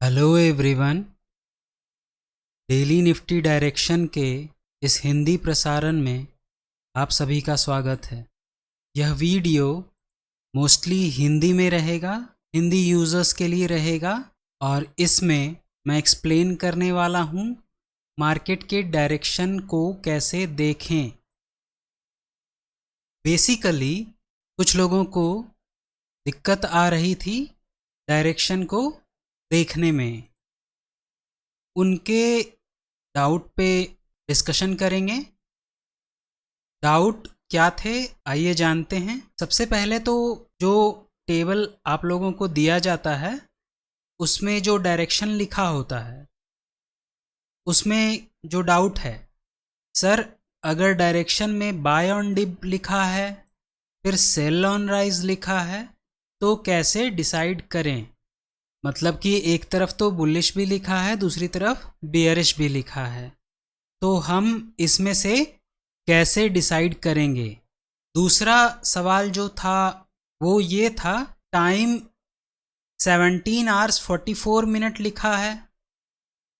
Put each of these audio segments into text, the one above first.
Hello everyone. Daily Nifty direction के इस हिंदी प्रसारण में आप सभी का स्वागत है। यह वीडियो मोस्टली हिंदी में रहेगा, हिंदी यूज़र्स के लिए रहेगा और इसमें मैं एक्सप्लेन करने वाला हूँ मार्केट के डायरेक्शन को कैसे देखें। बेसिकली कुछ लोगों को दिक्कत आ रही थी डायरेक्शन को देखने में, उनके डाउट पे डिस्कशन करेंगे। डाउट क्या थे आइए जानते हैं। सबसे पहले तो जो टेबल आप लोगों को दिया जाता है उसमें जो डायरेक्शन लिखा होता है उसमें जो डाउट है, सर अगर डायरेक्शन में बाय ऑन डिप लिखा है फिर सेल ऑन राइज लिखा है तो कैसे डिसाइड करें। मतलब कि एक तरफ तो बुलिश भी लिखा है, दूसरी तरफ बेयरिश भी लिखा है, तो हम इसमें से कैसे डिसाइड करेंगे। दूसरा सवाल जो था वो ये था, टाइम 17 आवर्स 44 मिनट लिखा है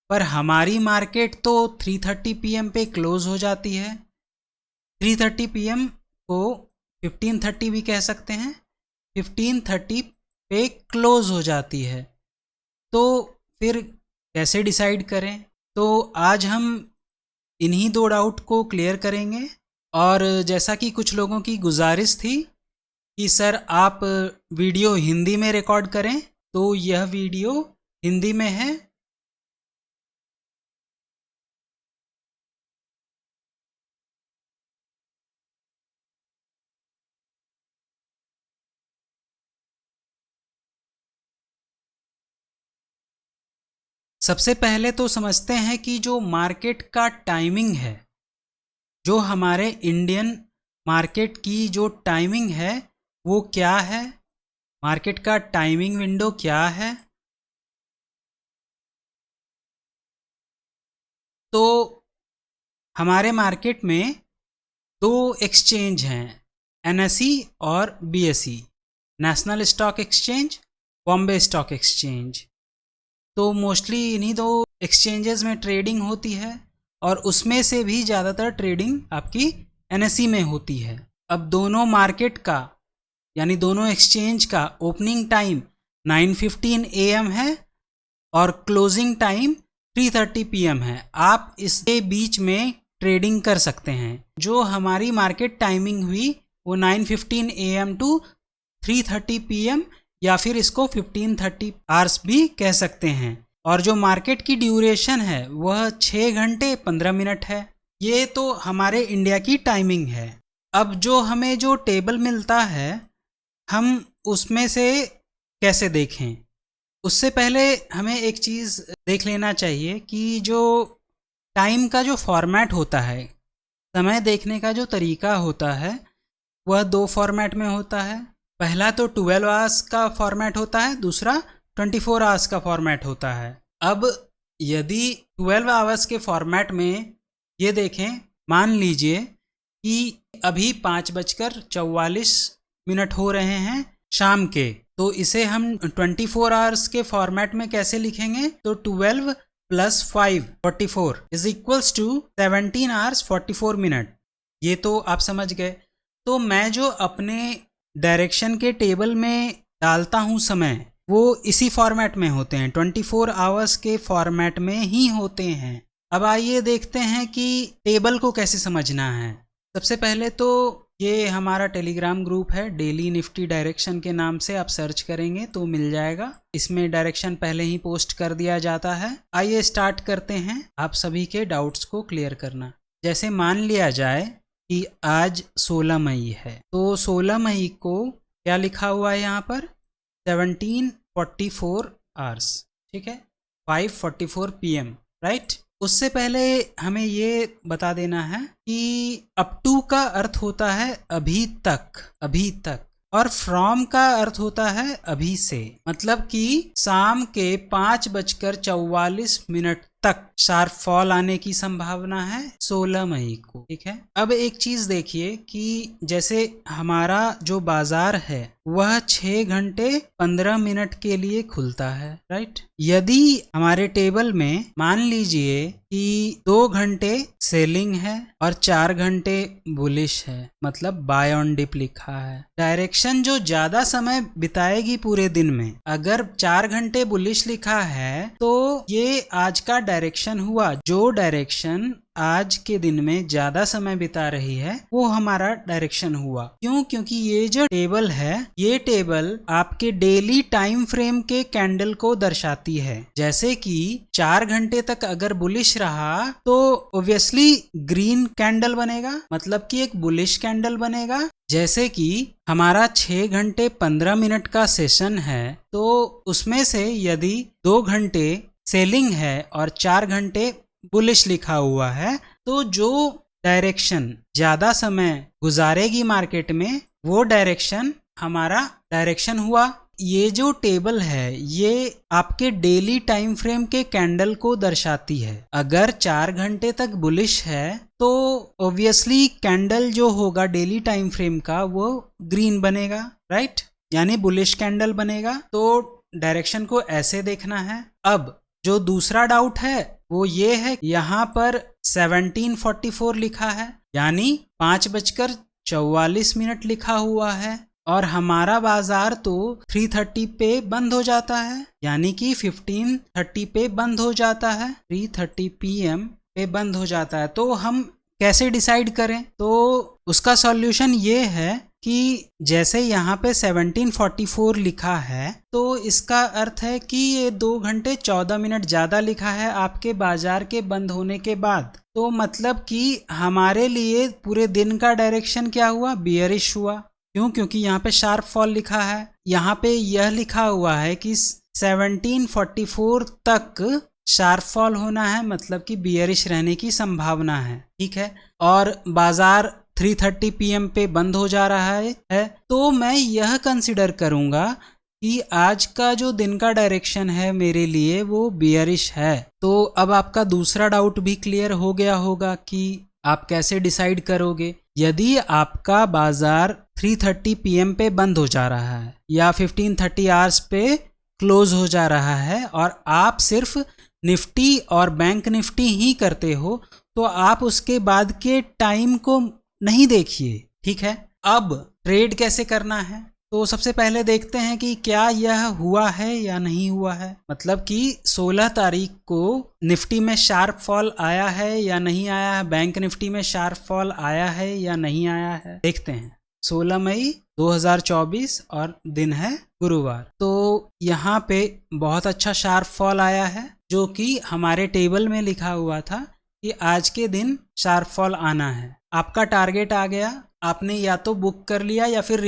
पर हमारी मार्केट तो 3:30 PM पे क्लोज हो जाती है। 3:30 PM को 15:30 भी कह सकते हैं, 15:30 पे क्लोज हो जाती है, तो फिर कैसे डिसाइड करें। तो आज हम इन्हीं दो डाउट को क्लियर करेंगे। और जैसा कि कुछ लोगों की गुजारिश थी कि सर आप वीडियो हिंदी में रिकॉर्ड करें, तो यह वीडियो हिंदी में है। सबसे पहले तो समझते हैं कि जो मार्केट का टाइमिंग है, जो हमारे इंडियन मार्केट की जो टाइमिंग है वो क्या है, मार्केट का टाइमिंग विंडो क्या है। तो हमारे मार्केट में दो एक्सचेंज हैं, NSE और BSE, national stock exchange, Bombay stock exchange. तो मोस्टली इन्हीं दो एक्सचेंजेस में ट्रेडिंग होती है और उसमें से भी ज़्यादातर ट्रेडिंग आपकी NSE में होती है। अब दोनों मार्केट का यानी दोनों एक्सचेंज का ओपनिंग टाइम 9:15 AM है और क्लोजिंग टाइम 3:30 PM है। आप इसके बीच में ट्रेडिंग कर सकते हैं। जो हमारी मार्केट टाइमिंग हुई वो 9:15 AM टू 3:30 PM या फिर इसको 15:30 आवर्स भी कह सकते हैं। और जो मार्केट की ड्यूरेशन है वह 6 घंटे 15 मिनट है। ये तो हमारे इंडिया की टाइमिंग है। अब जो हमें जो टेबल मिलता है हम उसमें से कैसे देखें, उससे पहले हमें एक चीज़ देख लेना चाहिए कि जो टाइम का जो फॉर्मेट होता है, समय देखने का जो तरीका होता है वह दो फॉर्मेट में होता है। पहला तो 12 आवर्स का फॉर्मेट होता है, दूसरा 24 आवर्स का फॉर्मेट होता है। अब यदि 12 आवर्स के फॉर्मेट में ये देखें, मान लीजिए कि अभी 5:44 हो रहे हैं शाम के, तो इसे हम 24 आवर्स के फॉर्मेट में कैसे लिखेंगे, तो 12 + 5 44 is equals to 17 hours 44 minute. ये तो आप समझ गए। तो मैं जो अपने डायरेक्शन के टेबल में डालता हूँ समय, वो इसी फॉर्मेट में होते हैं, 24 आवर्स के फॉर्मेट में ही होते हैं। अब आइए देखते हैं कि टेबल को कैसे समझना है। सबसे पहले तो ये हमारा टेलीग्राम ग्रुप है, डेली निफ्टी डायरेक्शन के नाम से आप सर्च करेंगे तो मिल जाएगा। इसमें डायरेक्शन पहले ही पोस्ट कर दिया जाता है। आइए स्टार्ट करते हैं आप सभी के डाउट्स को क्लियर करना। जैसे मान लिया जाए कि आज 16 मई है, तो 16 मई को क्या लिखा हुआ है यहाँ पर, 17:44 आवर्स, ठीक है, 5:44 PM, राइट। उससे पहले हमें ये बता देना है कि अप टू का अर्थ होता है अभी तक, अभी तक, और फ्रॉम का अर्थ होता है अभी से। मतलब कि शाम के 5:44 तक शार्प फॉल आने की संभावना है 16 मई को। ठीक है, अब एक चीज देखिए कि जैसे हमारा जो बाजार है वह 6 घंटे 15 मिनट के लिए खुलता है, राइट। यदि हमारे टेबल में मान लीजिए कि 2 घंटे सेलिंग है और 4 घंटे बुलिश है, मतलब बाय ऑन डिप लिखा है, डायरेक्शन जो ज्यादा समय बिताएगी पूरे दिन में, अगर 4 घंटे बुलिश लिखा है तो ये आज का डायरेक्शन हुआ। जो डायरेक्शन आज के दिन में ज्यादा समय बिता रही है वो हमारा डायरेक्शन हुआ। क्यों? क्योंकि ये जो टेबल है ये टेबल आपके डेली टाइम फ्रेम के कैंडल को दर्शाती है। जैसे कि 4 घंटे तक अगर बुलिश रहा तो ऑब्वियसली ग्रीन कैंडल बनेगा, मतलब कि एक बुलिश कैंडल बनेगा। जैसे कि हमारा 6 घंटे 15 मिनट का सेशन है तो उसमें से यदि 2 घंटे सेलिंग है और 4 घंटे बुलिश लिखा हुआ है तो जो डायरेक्शन ज्यादा समय गुजारेगी मार्केट में वो डायरेक्शन हमारा डायरेक्शन हुआ। ये जो टेबल है ये आपके डेली टाइम फ्रेम के कैंडल को दर्शाती है। अगर 4 घंटे तक बुलिश है तो ऑब्वियसली कैंडल जो होगा डेली टाइम फ्रेम का वो ग्रीन बनेगा, राइट, यानी बुलिश कैंडल बनेगा। तो डायरेक्शन को ऐसे देखना है। अब जो दूसरा डाउट है वो ये है, यहाँ पर 1744 लिखा है यानी 5:44 लिखा हुआ है और हमारा बाजार तो 3:30 पे बंद हो जाता है, यानी कि 15:30 पे बंद हो जाता है, 3:30 PM पे बंद हो जाता है। तो हम कैसे डिसाइड करें? तो उसका सॉल्यूशन ये है कि जैसे यहाँ पे 1744 लिखा है तो इसका अर्थ है कि ये 2 घंटे 14 मिनट ज्यादा लिखा है आपके बाजार के बंद होने के बाद। तो मतलब कि हमारे लिए पूरे दिन का डायरेक्शन क्या हुआ? बियरिश हुआ। क्यों? क्योंकि यहाँ पे शार्प फॉल लिखा है। यहाँ पे यह लिखा हुआ है कि 1744 तक शार्प फॉल होना है, मतलब कि बियरिश रहने की संभावना है। ठीक है, और बाजार 3:30 PM पे बंद हो जा रहा है तो मैं यह कंसिडर करूंगा कि आज का जो दिन का डायरेक्शन है मेरे लिए वो बियरिश है। तो अब आपका दूसरा डाउट भी क्लियर हो गया होगा कि आप कैसे डिसाइड करोगे। यदि आपका बाजार 3:30 PM पे बंद हो जा रहा है या 15:30 आवर्स पे क्लोज हो जा रहा है और आप सिर्फ निफ्टी और बैंक निफ्टी ही करते हो तो आप उसके बाद के टाइम को नहीं देखिए। ठीक है, अब ट्रेड कैसे करना है? तो सबसे पहले देखते हैं कि क्या यह हुआ है या नहीं हुआ है। मतलब कि 16 तारीख को निफ्टी में शार्प फॉल आया है या नहीं आया है, बैंक निफ्टी में शार्प फॉल आया है या नहीं आया है। देखते हैं। 16 मई 2024 और दिन है गुरुवार। तो यहाँ पे बहुत अच्छा शार्प फॉल आया है जो कि हमारे टेबल में लिखा हुआ था कि आज के दिन शार्प फॉल आना है। आपका टारगेट आ गया, आपने या तो बुक कर लिया या फिर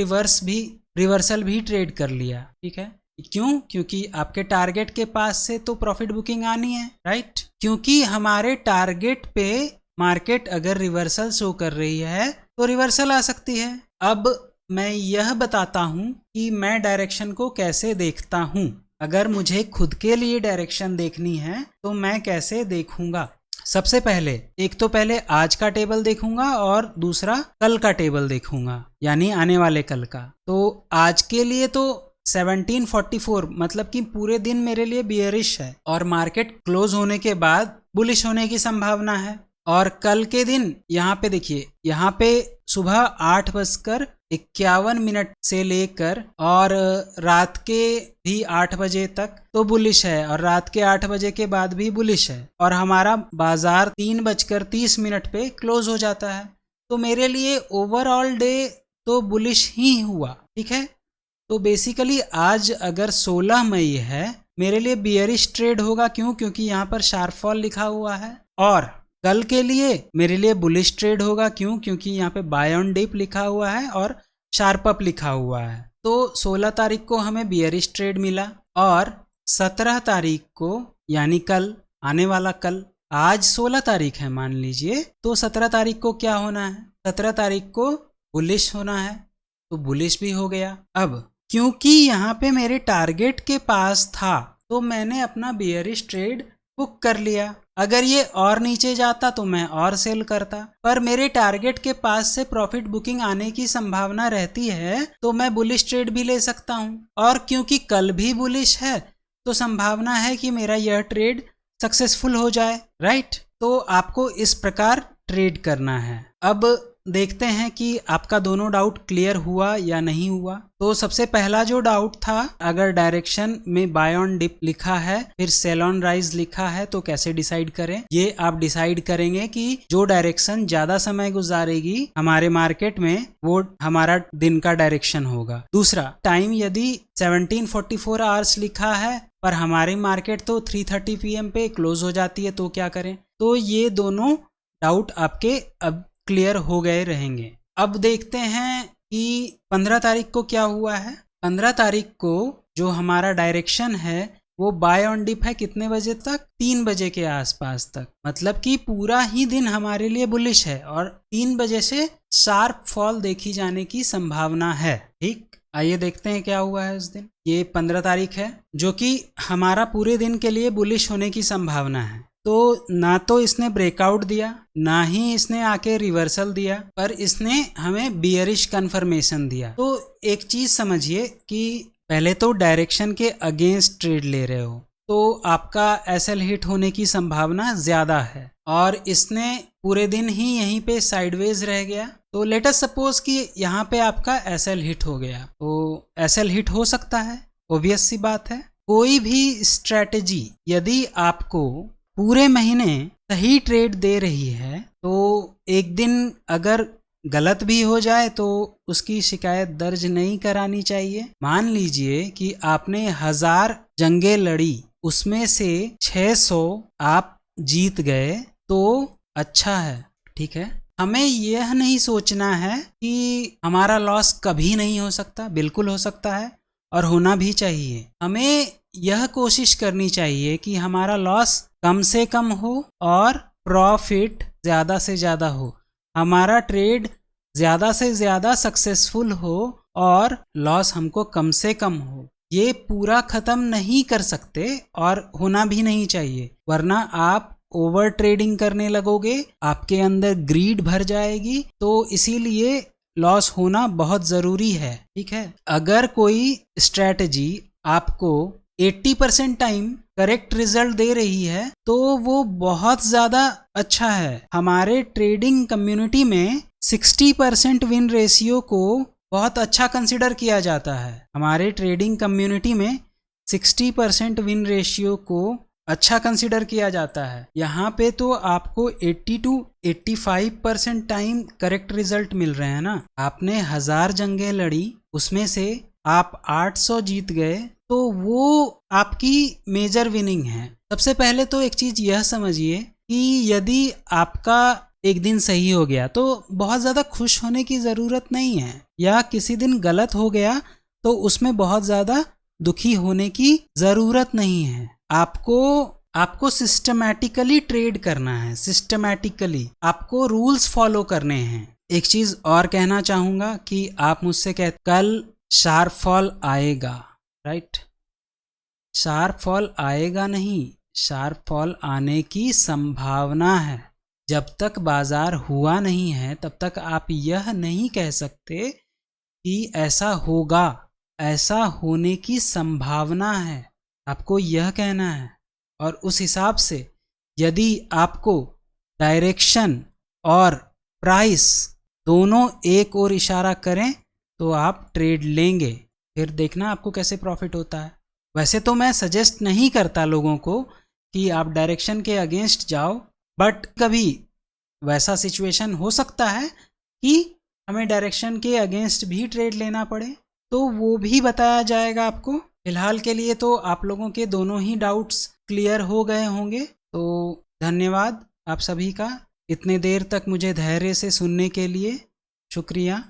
रिवर्सल भी ट्रेड कर लिया। ठीक है, क्यों? क्योंकि आपके टारगेट के पास से तो प्रॉफिट बुकिंग आनी है, राइट। क्योंकि हमारे टारगेट पे मार्केट अगर रिवर्सल शो कर रही है तो रिवर्सल आ सकती है। अब मैं यह बताता हूं कि मैं डायरेक्शन को कैसे देखता हूं। अगर मुझे खुद के लिए डायरेक्शन देखनी है तो मैं कैसे देखूंगा। सबसे पहले एक तो पहले आज का टेबल देखूंगा और दूसरा कल का टेबल देखूंगा, यानी आने वाले कल का। तो आज के लिए तो 1744 मतलब कि पूरे दिन मेरे लिए बियरिश है और मार्केट क्लोज होने के बाद बुलिश होने की संभावना है। और कल के दिन यहाँ पे देखिए, यहाँ पे सुबह 8:51 से लेकर और रात के भी 8 बजे तक तो बुलिश है और रात के 8 बजे के बाद भी बुलिश है और हमारा बाजार 3:30 पे क्लोज हो जाता है। तो मेरे लिए ओवरऑल डे तो बुलिश ही हुआ। ठीक है, तो बेसिकली आज अगर 16 मई है मेरे लिए बियरिश ट्रेड होगा। क्यों? क्योंकि यहाँ पर शार्प फॉल लिखा हुआ है। और कल के लिए मेरे लिए बुलिश ट्रेड होगा। क्यों? क्योंकि यहाँ पे बाय ऑन डिप लिखा हुआ है और शार्प अप लिखा हुआ है। तो 16 तारीख को हमें बियरिश ट्रेड मिला और 17 तारीख को यानी कल, आने वाला कल, आज 16 तारीख है मान लीजिए, तो 17 तारीख को क्या होना है? 17 तारीख को बुलिश होना है, तो बुलिश भी हो गया। अब क्योंकि यहाँ पे मेरे टारगेट के पास था तो मैंने अपना बियरिश ट्रेड बुक कर लिया। अगर ये और नीचे जाता तो मैं और सेल करता, पर मेरे टारगेट के पास से प्रॉफिट बुकिंग आने की संभावना रहती है तो मैं बुलिश ट्रेड भी ले सकता हूँ, और क्योंकि कल भी बुलिश है तो संभावना है कि मेरा यह ट्रेड सक्सेसफुल हो जाए, राइट। तो आपको इस प्रकार ट्रेड करना है। अब देखते हैं कि आपका दोनों डाउट क्लियर हुआ या नहीं हुआ। तो सबसे पहला जो डाउट था, अगर डायरेक्शन में बाय ऑन डिप लिखा है फिर सेल ऑन राइज लिखा है तो कैसे डिसाइड करें। ये आप डिसाइड करेंगे कि जो डायरेक्शन ज्यादा समय गुजारेगी हमारे मार्केट में वो हमारा दिन का डायरेक्शन होगा। दूसरा, टाइम यदि 1744 आवर्स लिखा है पर हमारी मार्केट तो 3:30 PM पे क्लोज हो जाती है तो क्या करें। तो ये दोनों डाउट आपके अब क्लियर हो गए रहेंगे। अब देखते हैं कि 15 तारीख को क्या हुआ है। 15 तारीख को जो हमारा डायरेक्शन है वो बाय ऑन डिप है कितने बजे तक, 3 बजे के आसपास तक। मतलब कि पूरा ही दिन हमारे लिए बुलिश है और 3 बजे से शार्प फॉल देखी जाने की संभावना है। ठीक, आइए देखते हैं क्या हुआ है उस दिन। ये 15 तारीख है जो कि हमारा पूरे दिन के लिए बुलिश होने की संभावना है। तो ना तो इसने ब्रेकआउट दिया ना ही इसने आके रिवर्सल दिया, पर इसने हमें बियरिश कंफर्मेशन दिया। तो एक चीज समझिए कि पहले तो डायरेक्शन के अगेंस्ट ट्रेड ले रहे हो तो आपका एसएल हिट होने की संभावना ज्यादा है, और इसने पूरे दिन ही यहीं पे साइडवेज रह गया। तो लेट अस सपोज कि यहाँ पे आपका एसएल हिट हो गया, तो एसएल हिट हो सकता है, ऑब्वियस सी बात है। कोई भी स्ट्रेटेजी यदि आपको पूरे महीने सही ट्रेड दे रही है तो एक दिन अगर गलत भी हो जाए तो उसकी शिकायत दर्ज नहीं करानी चाहिए। मान लीजिए कि आपने 1000 जंगें लड़ी, उसमें से 600 आप जीत गए तो अच्छा है, ठीक है। हमें यह नहीं सोचना है कि हमारा लॉस कभी नहीं हो सकता, बिल्कुल हो सकता है और होना भी चाहिए। हमें यह कोशिश करनी चाहिए कि हमारा लॉस कम से कम हो और प्रॉफिट ज़्यादा से ज़्यादा हो, हमारा ट्रेड ज़्यादा से ज़्यादा सक्सेसफुल हो और लॉस हमको कम से कम हो। ये पूरा ख़त्म नहीं कर सकते और होना भी नहीं चाहिए, वरना आप ओवर ट्रेडिंग करने लगोगे, आपके अंदर ग्रीड भर जाएगी। तो इसीलिए लॉस होना बहुत ज़रूरी है, ठीक है। अगर कोई स्ट्रैटेजी आपको 80% टाइम करेक्ट रिजल्ट दे रही है तो वो बहुत ज़्यादा अच्छा है। हमारे ट्रेडिंग कम्युनिटी में 60% विन रेशियो को बहुत अच्छा कंसिडर किया जाता है। हमारे ट्रेडिंग कम्युनिटी में 60% विन रेशियो को अच्छा कंसिडर किया जाता है। यहाँ पे तो आपको 80 to 85% टाइम करेक्ट रिजल्ट मिल रहे हैं ना। आपने 1000 जंगें लड़ी, उसमें से आप 800 जीत गए, तो वो आपकी मेजर विनिंग है। सबसे पहले तो एक चीज यह समझिए कि यदि आपका एक दिन सही हो गया तो बहुत ज़्यादा खुश होने की ज़रूरत नहीं है, या किसी दिन गलत हो गया तो उसमें बहुत ज़्यादा दुखी होने की ज़रूरत नहीं है। आपको सिस्टमैटिकली ट्रेड करना है, सिस्टमैटिकली आपको रूल्स फॉलो करने हैं। एक चीज़ और कहना चाहूँगा कि आप मुझसे कल शार्प फॉल आएगा, राइट। शार्प फॉल आएगा नहीं, शार्प फॉल आने की संभावना है। जब तक बाजार हुआ नहीं है तब तक आप यह नहीं कह सकते कि ऐसा होगा, ऐसा होने की संभावना है। आपको यह कहना है, और उस हिसाब से यदि आपको डायरेक्शन और प्राइस दोनों एक और इशारा करें तो आप ट्रेड लेंगे, फिर देखना आपको कैसे प्रॉफिट होता है। वैसे तो मैं सजेस्ट नहीं करता लोगों को कि आप डायरेक्शन के अगेंस्ट जाओ, बट कभी वैसा सिचुएशन हो सकता है कि हमें डायरेक्शन के अगेंस्ट भी ट्रेड लेना पड़े, तो वो भी बताया जाएगा आपको। फिलहाल के लिए तो आप लोगों के दोनों ही डाउट्स क्लियर हो गए होंगे। तो धन्यवाद आप सभी का, इतने देर तक मुझे धैर्य से सुनने के लिए शुक्रिया।